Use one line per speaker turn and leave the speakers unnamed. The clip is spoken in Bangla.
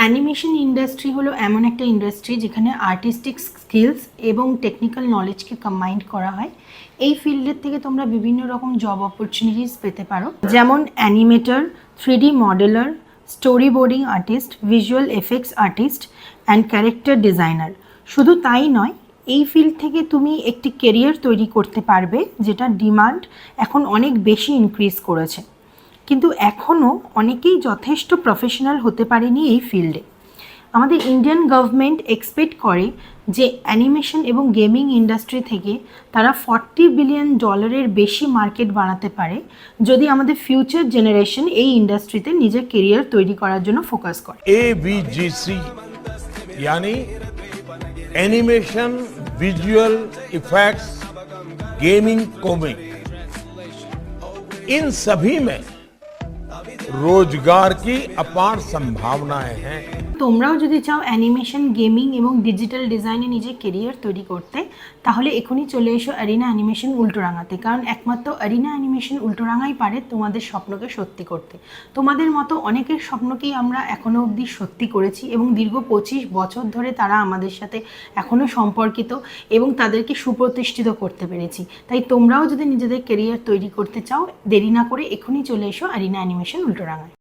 অ্যানিমেশন ইন্ডাস্ট্রি হলো এমন একটা ইন্ডাস্ট্রি যেখানে আর্টিস্টিক স্কিলস এবং টেকনিক্যাল নলেজকে কম্বাইন্ড করা হয়। এই ফিল্ডের থেকে তোমরা বিভিন্ন রকম জব অপরচুনিটিস পেতে পারো, যেমন animator, 3D মডেলার, story boarding artist, visual effects artist and character designer. শুধু তাই নয়, এই ফিল্ড থেকে তুমি একটি কেরিয়ার তৈরি করতে পারবে যেটা ডিমান্ড এখন অনেক বেশি ইনক্রিজ করেছে। কিন্তু এখনও অনেকেই যথেষ্ট প্রফেশনাল হতে পারেনি এই ফিল্ডে। আমাদের ইন্ডিয়ান গভর্নমেন্ট এক্সপেক্ট করে যে অ্যানিমেশন এবং গেমিং ইন্ডাস্ট্রি থেকে তারা $40 বিলিয়ন বেশি মার্কেট বানাতে পারে যদি আমাদের ফিউচার জেনারেশন এই ইন্ডাস্ট্রিতে নিজের কেরিয়ার তৈরি করার জন্য ফোকাস করে।
AVGC यानी animation, visual effects, gaming, comic, इन सभी में रोजगार की अपार संभावनाएं हैं।
তোমরাও যদি চাও অ্যানিমেশন, গেমিং এবং ডিজিটাল ডিজাইনে নিজের কেরিয়ার তৈরি করতে, তাহলে এখনই চলে এসো অ্যারিনা অ্যানিমেশন উল্টোডাঙাতে। কারণ একমাত্র অ্যারিনা অ্যানিমেশন উল্টোডাঙাই পারে তোমাদের স্বপ্নকে সত্যি করতে। তোমাদের মতো অনেকের স্বপ্নকেই আমরা এখনও অবধি সত্যি করেছি এবং দীর্ঘ 25 বছর ধরে তারা আমাদের সাথে এখনও সম্পর্কিত এবং তাদেরকে সুপ্রতিষ্ঠিত করতে পেরেছি। তাই তোমরাও যদি নিজেদের কেরিয়ার তৈরি করতে চাও, দেরি না করে এখনই চলে এসো অ্যারিনা অ্যানিমেশন উল্টোডাঙায়।